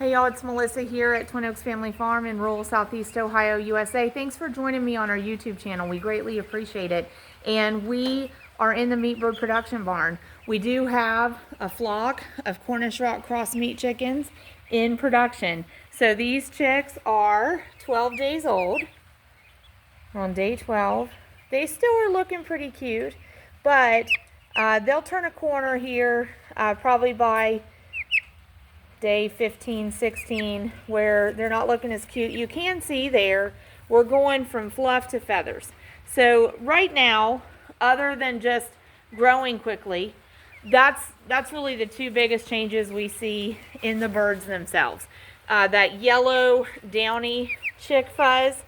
Hey y'all, it's Melissa here at Twin Oaks Family Farm in rural Southeast Ohio, USA. Thanks for joining me on our YouTube channel. We greatly appreciate it. And we are in the meat bird production barn. We do have a flock of Cornish rock cross meat chickens in production. So these chicks are 12 days old. We're on day 12. They still are looking pretty cute, but they'll turn a corner here probably by day 15, 16, where they're not looking as cute. You can see there, we're going from fluff to feathers. So right now, other than just growing quickly, that's really the two biggest changes we see in the birds themselves. That yellow downy chick fuzz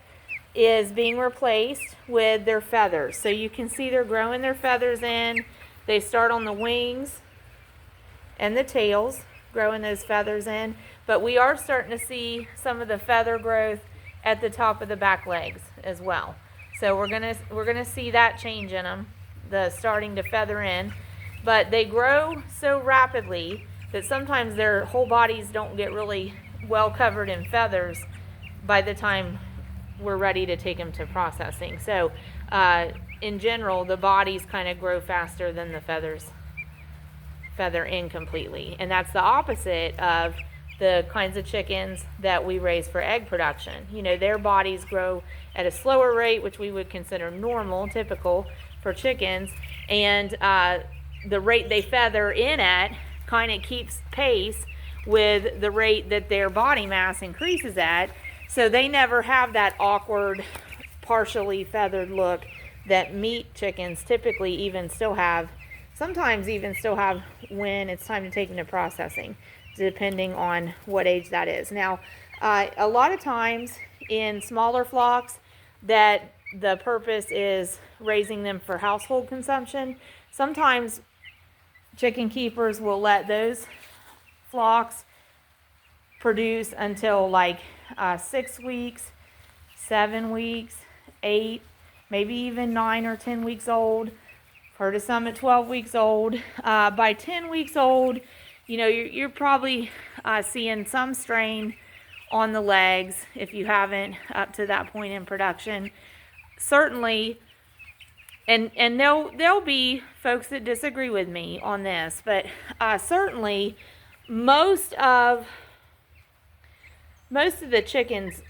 is being replaced with their feathers. So you can see they're growing their feathers in. They start on the wings and the tails, growing those feathers in, but we are starting to see some of the feather growth at the top of the back legs as well. So we're gonna see that change in them, the starting to feather in. But they grow so rapidly that sometimes their whole bodies don't get really well covered in feathers by the time we're ready to take them to processing. So in general, the bodies kind of grow faster than the feathers feather in completely. And that's the opposite of the kinds of chickens that we raise for egg production. You know, their bodies grow at a slower rate, which we would consider normal, typical for chickens, and the rate they feather in at kind of keeps pace with the rate that their body mass increases at, so they never have that awkward partially feathered look that meat chickens typically even still have, sometimes even still have when it's time to take them to processing, depending on what age that is. Now, a lot of times in smaller flocks that the purpose is raising them for household consumption, sometimes chicken keepers will let those flocks produce until like 6 weeks, 7 weeks, 8, maybe even 9 or 10 weeks old. Heard of some at 12 weeks old. By 10 weeks old, you know, you're probably seeing some strain on the legs if you haven't up to that point in production. Certainly, and there'll be folks that disagree with me on this, but certainly most of the chicken's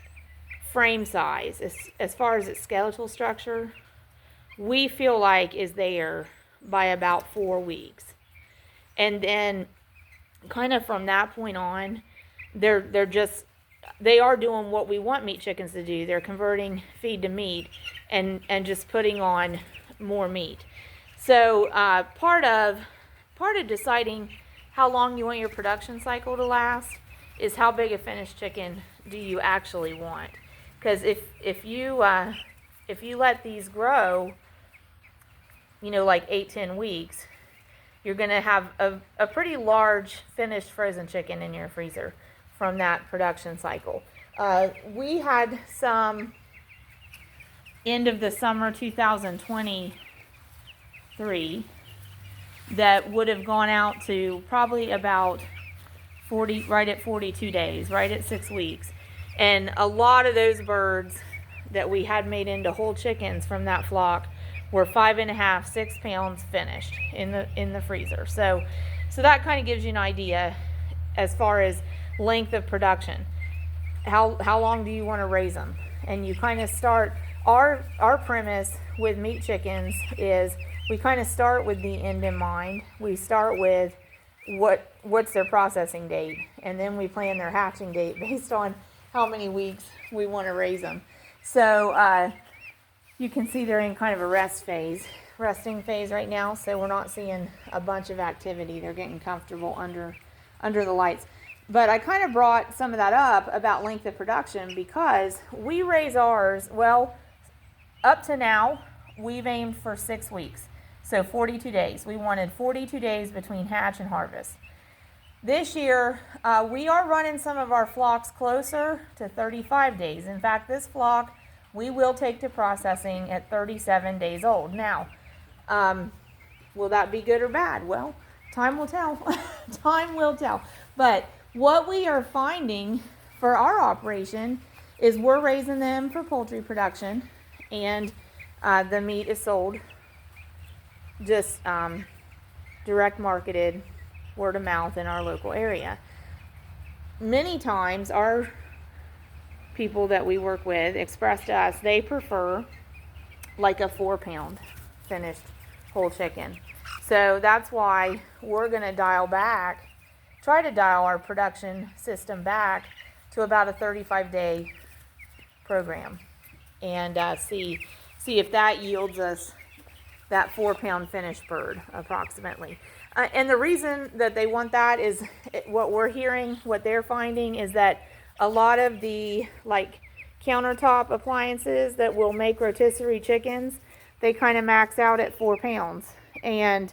frame size, as far as its skeletal structure, we feel like is there by about 4 weeks. And then kind of from that point on, they are doing what we want meat chickens to do. They're converting feed to meat and just putting on more meat. So part of deciding how long you want your production cycle to last is how big a finished chicken do you actually want. Because if you let these grow, you know, like 8-10 weeks, you're going to have a pretty large finished frozen chicken in your freezer from that production cycle. We had some end of the summer 2023 that would have gone out to probably about 40, right at 42 days, right at 6 weeks. And a lot of those birds that we had made into whole chickens from that flock were 5.5, 6 pounds finished in the freezer. So that kind of gives you an idea as far as length of production. How long do you want to raise them? And you kind of start, our premise with meat chickens is we kind of start with the end in mind. We start with what's their processing date, and then we plan their hatching date based on how many weeks we want to raise them. So you can see they're in kind of a resting phase right now, so we're not seeing a bunch of activity. They're getting comfortable under the lights. But I kind of brought some of that up about length of production because we raise ours, well, up to now, we've aimed for 6 weeks. So 42 days. We wanted 42 days between hatch and harvest. This year, we are running some of our flocks closer to 35 days. In fact, this flock we will take to processing at 37 days old. Now, will that be good or bad? Well, time will tell. Time will tell. But What we are finding for our operation is we're raising them for poultry production, and the meat is sold just direct marketed, word of mouth in our local area. Many times our people that we work with express to us they prefer like a 4-pound finished whole chicken. So that's why we're going to try to dial our production system back to about a 35-day program, and see if that yields us that 4-pound finished bird approximately. And the reason that they want that is what we're hearing, what they're finding is that a lot of the like countertop appliances that will make rotisserie chickens, they kind of max out at 4 pounds. And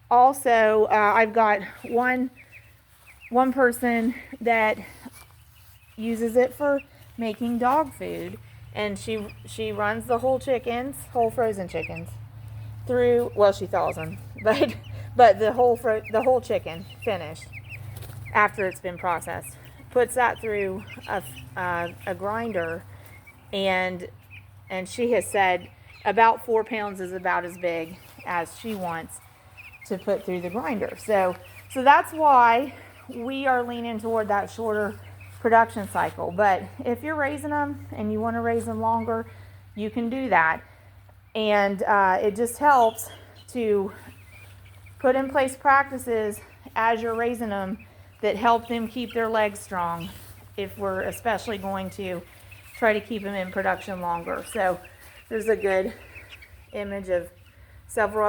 also I've got one person that uses it for making dog food, and she runs the whole frozen chickens through, well, she thaws them, but the whole chicken finished after it's been processed, puts that through a grinder, and she has said about 4 pounds is about as big as she wants to put through the grinder. So that's why we are leaning toward that shorter production cycle. But if you're raising them and you want to raise them longer, you can do that. And it just helps to put in place practices as you're raising them that help them keep their legs strong, if we're especially going to try to keep them in production longer. So there's a good image of several